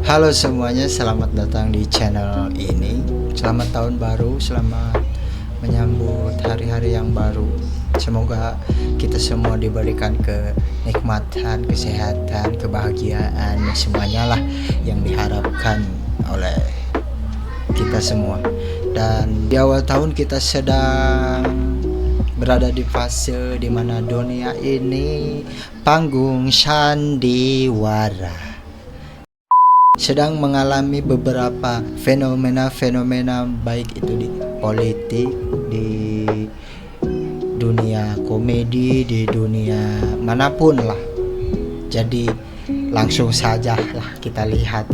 Halo semuanya, selamat datang di channel ini. Selamat tahun baru, selamat menyambut hari-hari yang baru. Semoga kita semua diberikan kenikmatan, kesehatan, kebahagiaan, semuanya lah yang diharapkan oleh kita semua. Dan di awal tahun kita sedang berada di fase dimana dunia ini panggung sandiwara, sedang mengalami beberapa fenomena-fenomena, baik itu di politik, di dunia komedi, di dunia manapun lah. Jadi langsung saja lah kita lihat.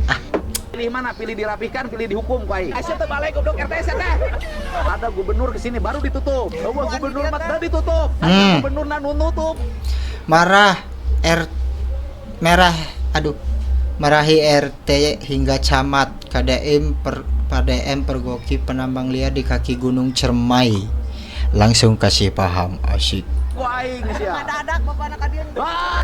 Pilih mana? Pilih dirapihkan, pilih dihukum kuai. Asyik terbalik goblok RT teh. Ada gubernur kesini baru ditutup. Bahwa gubernur mat ditutup. Ada gubernur nanu nutup. Marahi RT hingga camat, KDM pergoki penambang liar di kaki Gunung Ciremai. Langsung kasih paham, asyik. Kuai geus dadak bapak anak kadieu.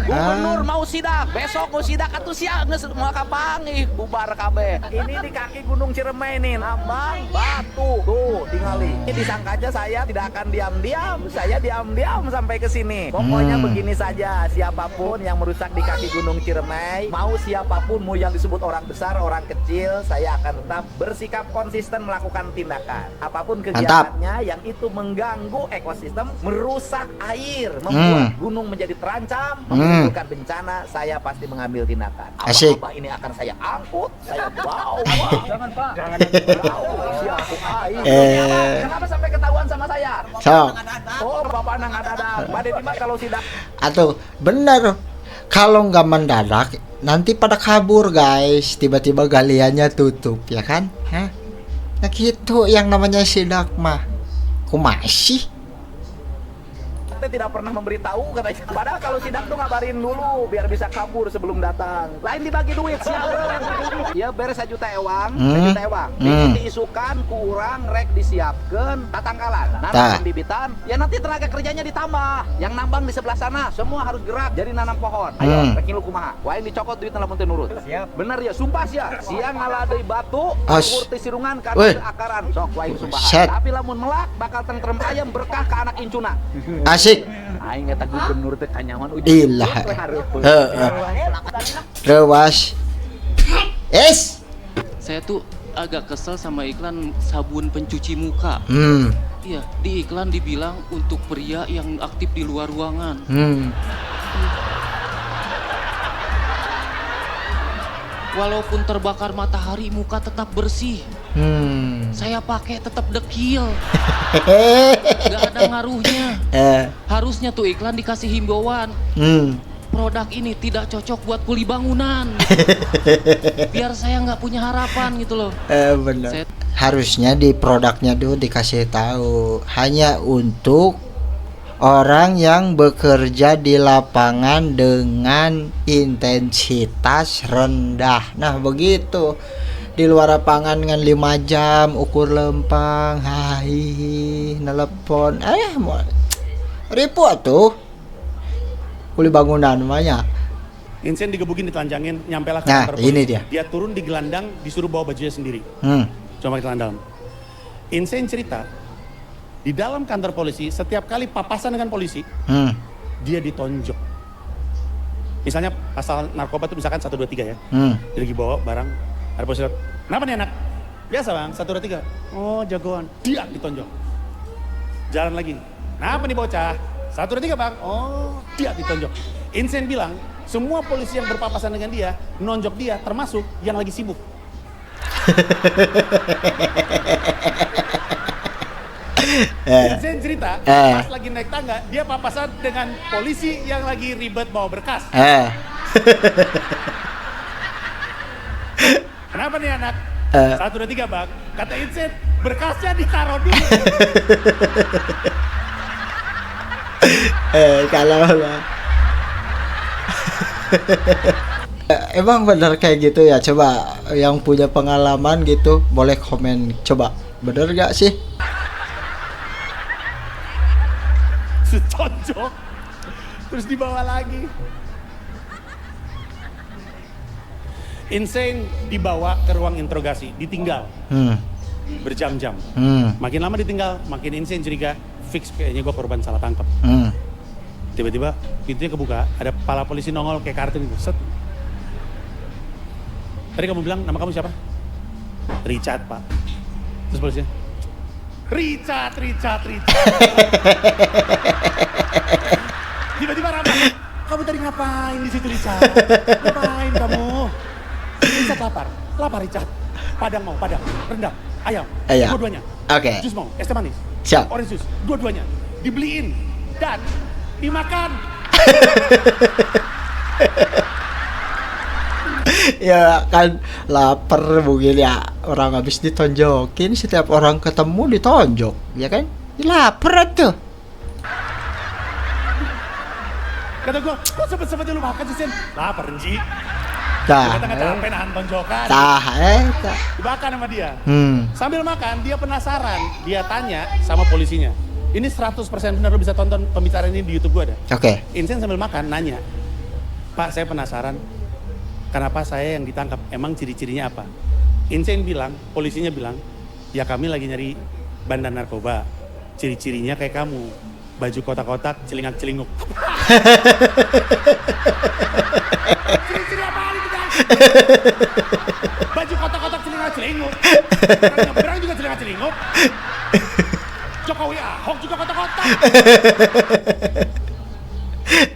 Gubernur mau sidak, besok mau sidak atuh sia geus moal kapangih bubar kabeh. Ini di kaki Gunung Ciremai nih, nambang batu. Tuh, tingali. Ini disangka aja saya tidak akan diam-diam. Saya diam-diam sampai ke sini. Pokoknya begini saja, siapapun yang merusak di kaki Gunung Ciremai, mau siapapun, mau yang disebut orang besar, orang kecil, saya akan tetap bersikap konsisten melakukan tindakan. Apapun kegiatannya yang itu mengganggu ekosistem, merusak air, membuat gunung menjadi terancam, menimbulkan bencana, saya pasti mengambil tindakan. Asik. Apa ini akan saya angkut, saya bawa. Jangan Pak, jangan bawa. Kenapa sampai ketahuan sama saya? Oh, bapak nang ada. Pada tiba kalau sidak. Atau bener, kalau nggak mendadak nanti pada kabur guys, tiba-tiba galiannya tutup, ya kan? Nah gitu yang namanya sidak mah. Masih tidak pernah memberitahu katanya. Padahal kalau sidak tuh ngabarin dulu biar bisa kabur sebelum datang. Lain dibagi duit siapa? Ya beres 1 juta ewang, 1 juta ewang. Diisukan kurang rek disiapkan tatangkalan. Nanam bibitan, ya nanti tenaga kerjanya ditambah. Yang nambang di sebelah sana semua harus gerak jadi nanam pohon. Ayo rek ngilu kumaha. Wain dicokot duit lamun teu nurut. Siap. Bener ya, sumpah sia. Siang ngaladeui batu, kabur ti sirungan kana akaran. Sok wain sumpah. Tapi lamun melak bakal tentrem ayam berkah ke anak incuna. Asik. Aing eta gubernur teh kanyawan ilah. Rewas. Saya tuh agak kesel sama iklan sabun pencuci muka. Iya, di iklan dibilang untuk pria yang aktif di luar ruangan. Walaupun terbakar matahari, muka tetap bersih. Saya pakai tetap dekil. Gak ada ngaruhnya. Harusnya tuh iklan dikasih himbauan. Produk ini tidak cocok buat kuli bangunan. Biar saya nggak punya harapan gitu loh. Benar. Harusnya di produknya tuh dikasih tahu hanya untuk orang yang bekerja di lapangan dengan intensitas rendah. Nah begitu. Di luar lapangan dengan 5 jam ukur lempang, nelepon, mau ribu tuh kuli bangunan namanya. Insen digebukin, ditelanjangin, nyampelah ke kantor polisi. Ini dia turun di gelandang, disuruh bawa bajunya sendiri. Coba kita dalam. Insen cerita, di dalam kantor polisi setiap kali papasan dengan polisi, dia ditonjok. Misalnya pasal narkoba itu misalkan 1, 2, 3 ya. Dia lagi bawa barang, ada polisi, kenapa nih anak? Biasa bang, 1, 2, 3. Oh jagoan, dia ditonjok. Jalan lagi, kenapa nih bocah? 1, 2, 3 bang. Oh dia ditonjok. Insen bilang, semua polisi yang berpapasan dengan dia, nonjok dia, termasuk yang lagi sibuk. Insen cerita, pas lagi naik tangga, dia papasan dengan polisi yang lagi ribet bawa berkas. Kenapa nih anak? 1, 2, 3 bang. Kata Insen, berkasnya ditaruh dulu. Kalau emang benar kayak gitu ya? Coba yang punya pengalaman gitu boleh komen. Coba bener gak sih? Setonjok, terus dibawa lagi. Insane dibawa ke ruang interogasi, ditinggal berjam-jam. Makin lama ditinggal, makin insane curiga, fix kayaknya gue korban salah tangkap. Tiba-tiba pintunya kebuka, ada kepala polisi nongol kayak kartun gitu. Set. Tadi kamu bilang nama kamu siapa? Richard, Pak. Terus polisinya, Richard. Tiba-tiba ramai. Kamu tadi ngapain di situ, Richard? Ngapain kamu? Richard lapar Richard. Padang mau, rendang, ayam, dua-duanya. Oke. Jus mau, es teh manis, Siap. orange juice, dua-duanya. Dibeliin dan dimakan. Ya kan lapar mungkin ya, orang habis ditonjokin, setiap orang ketemu ditonjok, ya kan? Lapar tuh. Kata gue, kok sempet-sempetnya lu makan sih, Sen? Lapar, Ji. Dah. Kata capek nahan tonjokan. Tah, Dimakan sama dia. Sambil makan, dia penasaran. Dia tanya sama polisinya. Ini 100% benar, lu bisa tonton pembicaraan ini di YouTube gue ada. Oke. Insane sambil makan, nanya. Pak, saya penasaran. Kenapa saya yang ditangkap? Emang ciri-cirinya apa? Insane bilang, polisinya bilang, ya kami lagi nyari bandar narkoba. Ciri-cirinya kayak kamu. Baju kotak-kotak, celingak-celinguk. Ciri-ciri apa itu, guys? Baju kotak-kotak, celingak-celinguk. Berang juga celingak-celinguk. Jokowi Ahok juga kotak-kotak.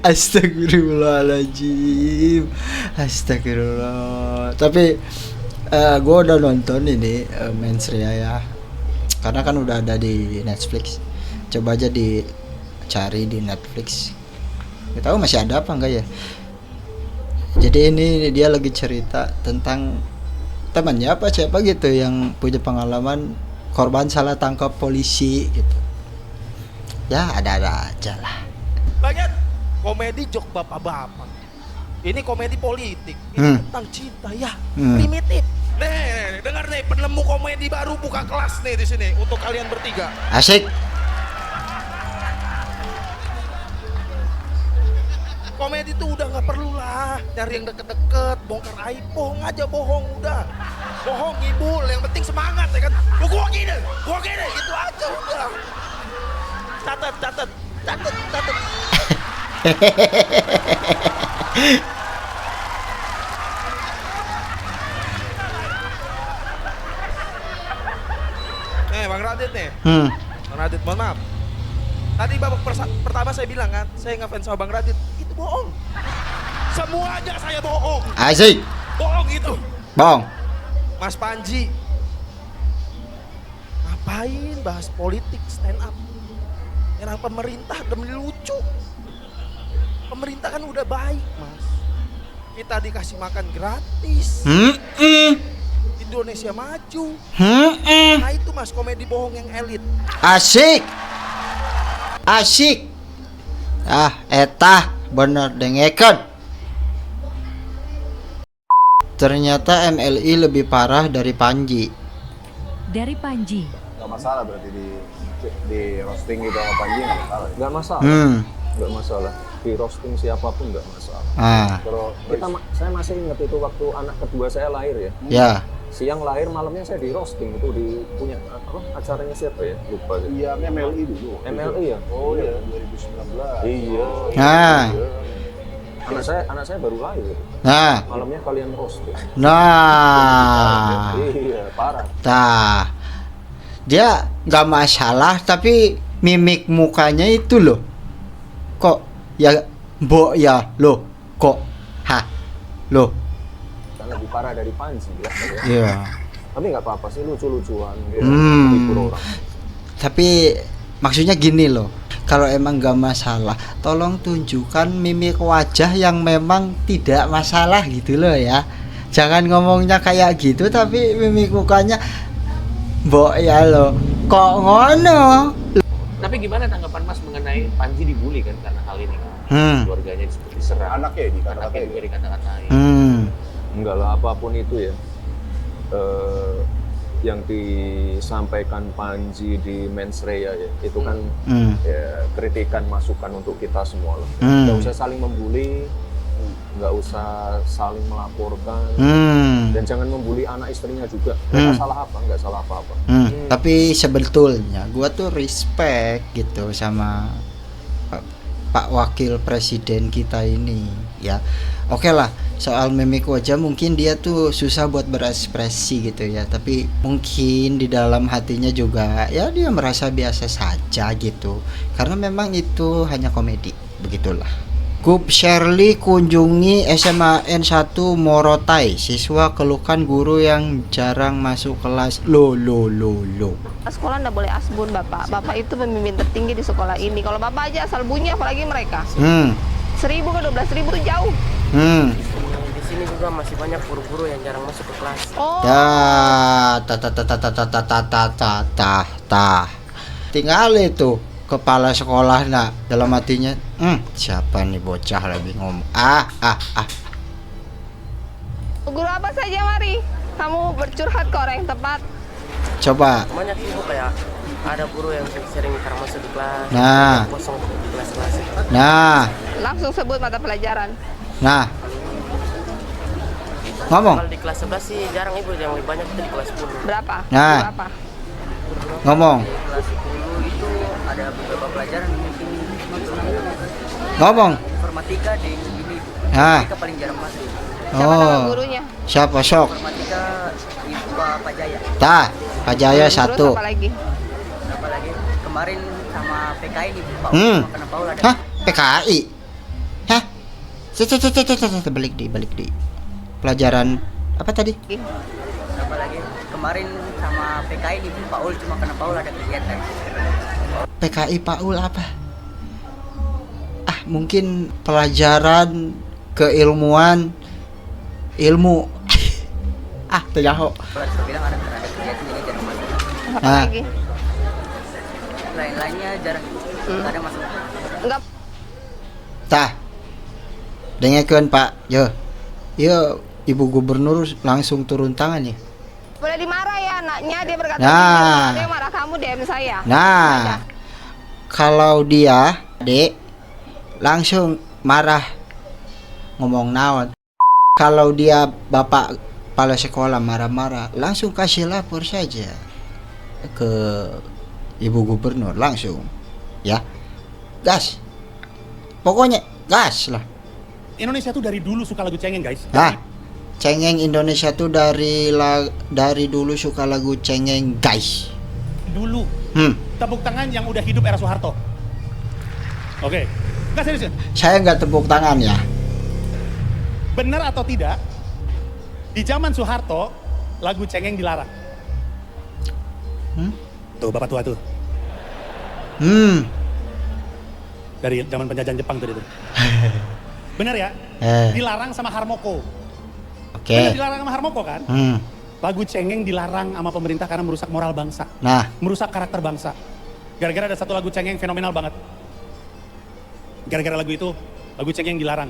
Astagfirullahaladzim. Astagfirullah. Tapi gue udah nonton ini Mens Rea ya. Karena kan udah ada di Netflix. Coba aja dicari di Netflix. Gak tahu masih ada apa enggak ya. Jadi ini dia lagi cerita tentang temannya apa siapa gitu yang punya pengalaman korban salah tangkap polisi gitu. Ya ada-ada aja lah. Banyak komedi jok bapak-bapak. Ini komedi politik. Ini tentang cinta ya. Primitif. Nih, dengar nih, penemu komedi baru buka kelas nih di sini untuk kalian bertiga. Asik. Komedi tuh udah nggak perlu lah nyari yang deket-deket, bongkar aib, bohong aja bohong udah. Bohong ngibul, yang penting semangat ya kan. Gua gini, gitu aja udah. Catat. Bang Radit nih. Bang Radit, mohon maaf. Tadi babak pertama saya bilang kan, saya ngefans sama Bang Radit. Itu bohong. Semuanya saya bohong. Asik. Bohong itu. Bong. Mas Panji. Ngapain bahas politik stand up? Nyerang pemerintah demi lucu. Pemerintah kan udah baik, Mas. Kita dikasih makan gratis. Indonesia maju. Nah itu Mas, komedi bohong yang elit. Asik. Etah bener dengekan. Ternyata MLI lebih parah dari Panji. Dari Panji. Gak masalah berarti di roasting gitu sama Panji gak masalah. Gak masalah. Gak masalah. Di roasting siapapun gak masalah. Kalau saya masih ingat itu waktu anak kedua saya lahir ya. Ya. Siang lahir, malamnya saya di roasting itu punya acaranya siapa ya? Lupa deh. Iya, MLI dulu. MLI ya? Oh iya, 2019. Iya. Nah. Anak saya baru lahir. Nah. Malamnya kalian roasting. Nah. Iya, parah. Tah. Dia nggak masalah tapi mimik mukanya itu loh. Kok ya mbok ya loh. Kok loh. Lebih parah dari Panji ya. Iya. Tapi nggak apa-apa sih, lucu-lucuan gitu. Hibur orang. Tapi maksudnya gini loh, kalau emang gak masalah, tolong tunjukkan mimik wajah yang memang tidak masalah gitu loh ya. Jangan ngomongnya kayak gitu tapi mimik mukanya mbok ya lo. Kok ngono? Tapi gimana tanggapan Mas mengenai Panji dibully kan karena hal ini? Keluarganya diserang. Anaknya dikata-katain. Juga dikata-katain. Enggak lah, apapun itu ya. Yang disampaikan Panji di Mens Rea ya, itu kan ya, kritikan masukan untuk kita semua lah. Nggak usah saling membuli, nggak usah saling melaporkan, dan jangan membuli anak istrinya juga. Mereka salah apa? Nggak salah apa-apa. Tapi sebetulnya gua tuh respect gitu sama Pak Wakil Presiden kita ini ya. Oke lah, soal mimik wajah mungkin dia tuh susah buat berekspresi gitu ya, tapi mungkin di dalam hatinya juga ya dia merasa biasa saja gitu, karena memang itu hanya komedi, begitulah. Gub Shirley kunjungi SMA N1 Morotai, siswa keluhkan guru yang jarang masuk kelas. Lo. Sekolah nggak boleh asbun bapak. Bapak itu pemimpin tertinggi di sekolah ini. Kalau bapak aja asal bunyi, apalagi mereka. 1.000 ke 12.000 itu jauh. Di sini juga masih banyak guru-guru yang jarang masuk ke kelas. Oh. Tinggal itu kepala sekolah nak dalam hatinya, siapa nih bocah lagi ngomong. Guru apa saja mari. Kamu bercurhat ke orang yang tepat. Coba. Banyak ibu kayak ada guru yang sering jarang masuk di kelas. Nah. Kosong di kelas-kelas. Nah. Langsung sebut mata pelajaran. Nah. Ngomong. Kalau di kelas 11 sih jarang ibu, yang lebih banyak itu di kelas 10. Berapa? Nah. Berapa? Ngomong. Di kelas 10 itu ada beberapa pelajaran mungkin Ngomong. informatika di ini. Nah. Informatika paling jarang masuk. Siapa nama gurunya? Siapa sok? Informatika Ibu Pak Jaya. Pak Jaya Terus satu. apa lagi? Apa lagi? Kemarin sama PKI nih Pak. Kena Paul ada. Hah? PKI? Hah? Balik di. Pelajaran apa tadi? Apa lagi? Kemarin sama PKI nih Pak Ul, cuma kena Paul ada kegiatan. PKI Paul apa? Mungkin pelajaran keilmuan ilmu. Terjauh. Bilang ada kegiatan jadi jarang masuk. Apa lagi? Lain-lainnya jarang. Nggak ada masuk. Enggak. Dengarkan Pak. Yo, Ibu Gubernur langsung turun tangan ya. Boleh dimarah ya anaknya, dia berkata dia marah kamu DM saya. Nah, kalau dia, Dek, langsung marah ngomong naon. Kalau dia bapak kepala sekolah marah-marah, langsung kasih lapor saja ke Ibu Gubernur langsung. Ya. Gas. Pokoknya gas lah. Indonesia tuh dari dulu suka lagu cengeng, guys. Cengeng Indonesia tuh dari dulu suka lagu cengeng, guys. Dulu. Tepuk tangan yang udah hidup era Soeharto. Oke. Nggak serius. Saya nggak tepuk tangan ya. Benar atau tidak? Di zaman Soeharto, lagu cengeng dilarang. Tuh, bapak tua tuh. Dari zaman penjajahan Jepang tadi tuh. Benar ya? Dilarang sama Harmoko. Oke. Dilarang sama Harmoko kan? Lagu cengeng dilarang sama pemerintah karena merusak moral bangsa. Merusak karakter bangsa. Gara-gara ada satu lagu cengeng fenomenal banget. Gara-gara lagu itu, lagu cengeng dilarang.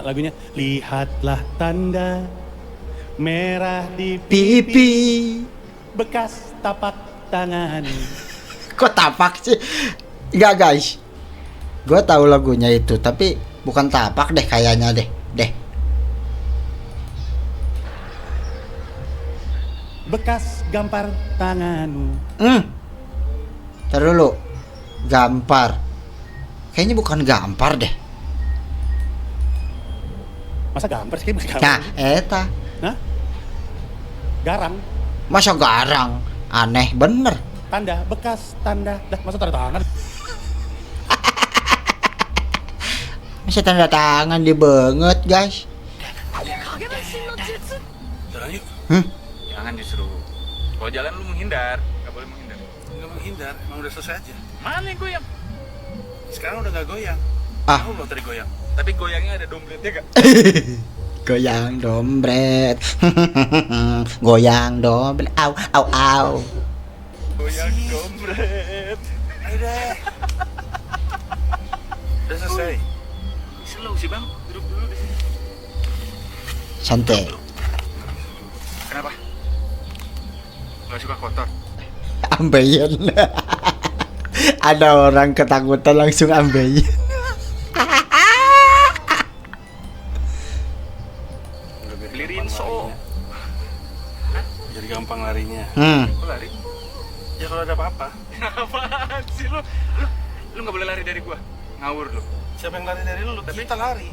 Lagunya, lihatlah tanda merah di pipi, bekas tapak tangan. Kok tapak sih? Enggak guys, gue tahu lagunya itu, tapi bukan tapak deh kayaknya deh. Bekas gampar tanganmu. Ntar dulu, gampar. Kayaknya bukan gampar deh. Masa gampar sih? Nah, eta. Garang. Masa garang? Aneh bener. Tanda, bekas tanda. Dah, masa tanda tangan? Masa tanda tangan dibanget, guys. Jalan yuk. Jangan justru. Kalau jalan lu menghindar, nggak boleh menghindar. Nggak menghindar, emang udah selesai aja. Mana yang goyang? Sekarang udah nggak goyang. Tahu lo tadi goyang. Tapi goyangnya ada dompetnya gak? Goyang dompet. Goyang dompet. Au. Goyang dompet. Ayo deh. Udah selesai. Slow sih bang, duduk dulu di sini. Santai. Kenapa? Gak suka kotor? Ambeien. Ada orang ketakutan langsung ambeien. Ya kalau ada apa-apa. Apaan sih lu? Lu nggak boleh lari dari gua. Ngawur lu. Siapa yang lari dari lu? Tapi kita lari.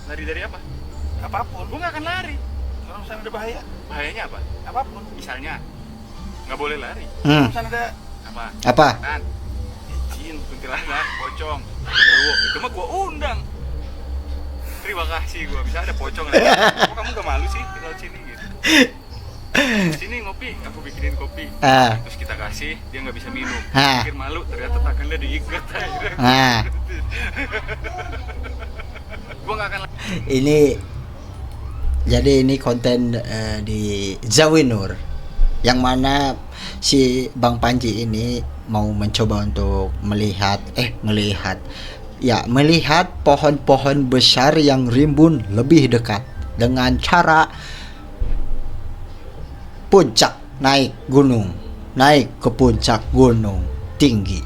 Lari dari apa? Apapun. Gua nggak akan lari. Kalau misalnya ada bahaya. Bahayanya apa? Apapun. Misalnya nggak boleh lari. Kalau misalnya ada apa? Apa? Jin, kuntilanak, pocong, genderuwo. Itu mah gua undang. Terima kasih gua bisa ada pocong. Kok kamu gak malu sih di laut sini gitu? Sini ngopi, aku bikinin kopi. Terus kita kasih, dia nggak bisa minum. Pikir malu, ternyata tangannya diikat. Gua nggak akan. Ini konten di Zawinur, yang mana si Bang Panji ini mau mencoba untuk melihat pohon-pohon besar yang rimbun lebih dekat dengan cara puncak naik ke puncak gunung tinggi.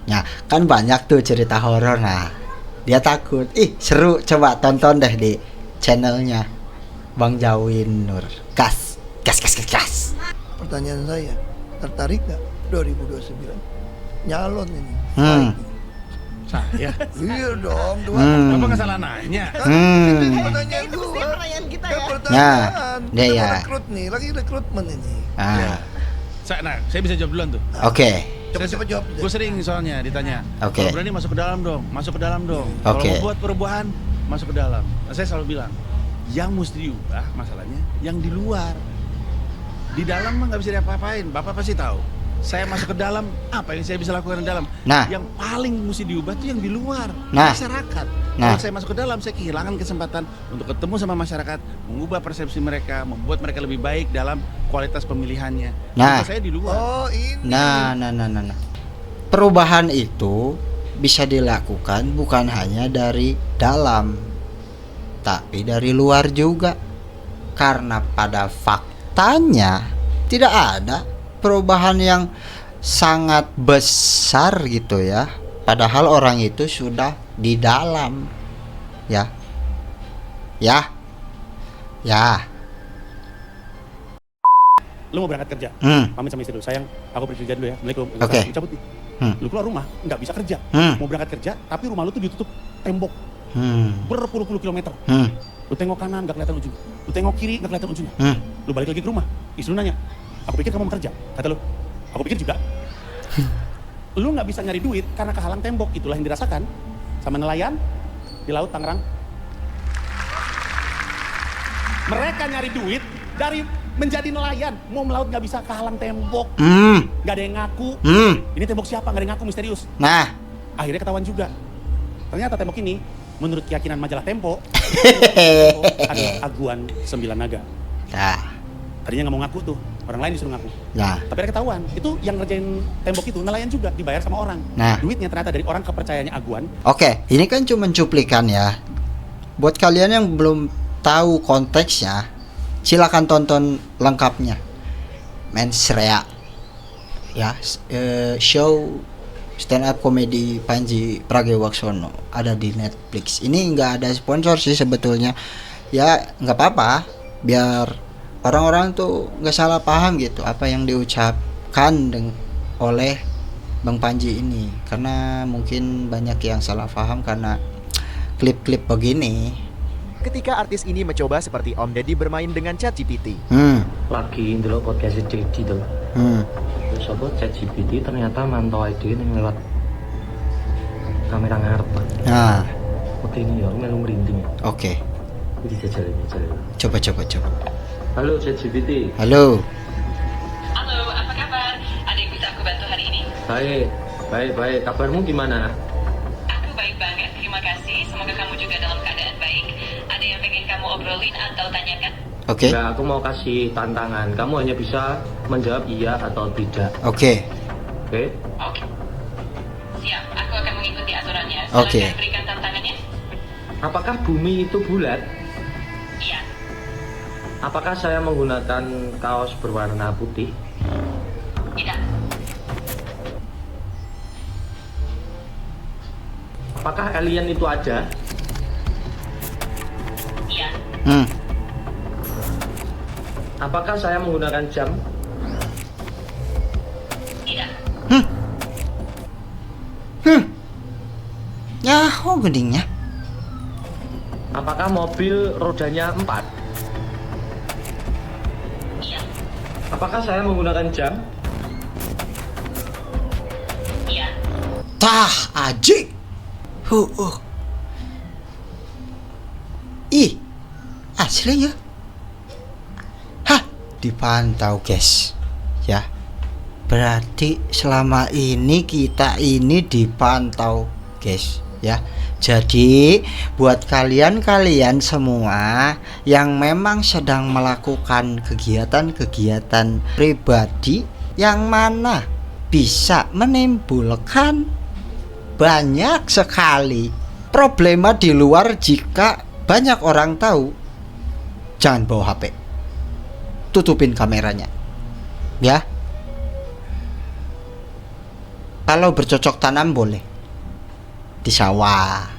Nah, kan banyak tuh cerita horor. Nah, dia takut. Seru, coba tonton deh di channelnya Bang Zawinur. Gas. Pertanyaan saya, tertarik nggak 2029 nyalon ini? Saya? Iya dong, Apa nggak salah nanya? Pertanyaan gua. Pertanyaan kita ya. Pertanyaan. Dia ya. Rekrut nih, lagi rekrutmen ini. Saya bisa jawab duluan tuh. Oke. Coba jawab. Gue sering soalnya ditanya. Oke. Kalau berani masuk ke dalam dong. Kalau Oke. mau buat perubahan, masuk ke dalam. Nah, saya selalu bilang, yang mesti diubah masalahnya yang di luar. Di dalam mah nggak bisa diapa-apain. Bapak pasti tahu. Saya masuk ke dalam, apa yang saya bisa lakukan di dalam? Nah. Yang paling mesti diubah itu yang di luar, Nah. masyarakat. Nah. Kalau saya masuk ke dalam, saya kehilangan kesempatan untuk ketemu sama masyarakat, mengubah persepsi mereka, membuat mereka lebih baik dalam kualitas pemilihannya. Nah. Kalau saya di luar. Oh, ini. Nah. Perubahan itu bisa dilakukan bukan hanya dari dalam, tapi dari luar juga. Karena pada faktanya tidak ada perubahan yang sangat besar gitu ya. Padahal orang itu sudah di dalam. Ya. Lu mau berangkat kerja? Pamit sama istri lu, sayang, aku pergi kerja dulu ya. Assalamualaikum. Oke. Cabut nih. Lu keluar rumah, nggak bisa kerja. Mau berangkat kerja, tapi rumah lu tuh ditutup tembok berpuluh-puluh kilometer. Lu tengok kanan, nggak kelihatan ujungnya. Lu tengok kiri, nggak kelihatan ujungnya. Lu balik lagi ke rumah, istri lu nanya, aku pikir kamu mau kerja. Kata lu, aku pikir juga. Lu nggak bisa nyari duit karena kehalang tembok. Itulah yang dirasakan sama nelayan di laut Tangerang. Mereka nyari duit dari menjadi nelayan, mau melaut nggak bisa, kehalang tembok. Nggak ada yang ngaku. Ini tembok siapa? Nggak ada yang ngaku, misterius. Nah, akhirnya ketahuan juga. Ternyata tembok ini, menurut keyakinan majalah Tempo, adalah aguan 9 naga. Nah. Tadinya nggak mau ngaku tuh, orang lain disuruh ngaku. Nah. Tapi ada ketahuan, itu yang ngerjain tembok itu nelayan juga, dibayar sama orang. Nah. Duitnya ternyata dari orang kepercayaannya aguan. Oke, ini kan cuma cuplikan ya. Buat kalian yang belum tahu konteksnya, silakan tonton lengkapnya. Mensrea ya, show stand up comedy Panji Pragiwaksono ada di Netflix. Ini nggak ada sponsor sih sebetulnya. Ya nggak apa-apa, biar orang-orang tuh nggak salah paham gitu apa yang diucapkan oleh Bang Panji ini, karena mungkin banyak yang salah paham karena klip-klip begini. Ketika artis ini mencoba seperti Om Deddy bermain dengan ChatGPT. Lagi ndelok podcast Deddy tuh. Terus apa ChatGPT ternyata mantau ide ning lewat kamera ngarep. Nah, oke ini ya melu merinding. Oke. Iki jajal. Coba. Halo ChatGPT. Halo. Halo, apa kabar? Ada yang bisa aku bantu hari ini? Baik. Kabarmu gimana? Aku baik banget, terima kasih. Semoga kamu juga dalam keadaan baik. Ada yang pengen kamu obrolin atau tanyakan? Oke. Nah, aku mau kasih tantangan. Kamu hanya bisa menjawab iya atau tidak. Oke. Siap, aku akan mengikuti aturannya. Oke. Silakan berikan tantangannya. Apakah bumi itu bulat? Iya. Apakah saya menggunakan kaos berwarna putih? Tidak. Apakah alien itu ada? Iya. Apakah saya menggunakan jam? Tidak. Ya, geningnya. Apakah mobil rodanya 4? Iya. Apakah saya menggunakan jam? Iya. Tah, aji. Ih, asli ya. Hah, dipantau guys. Ya. Berarti selama ini kita ini dipantau guys ya. Jadi buat kalian semua yang memang sedang melakukan kegiatan-kegiatan pribadi yang mana bisa menimbulkan banyak sekali problema di luar jika banyak orang tahu, jangan bawa HP, tutupin kameranya ya. Kalau bercocok tanam boleh di sawah,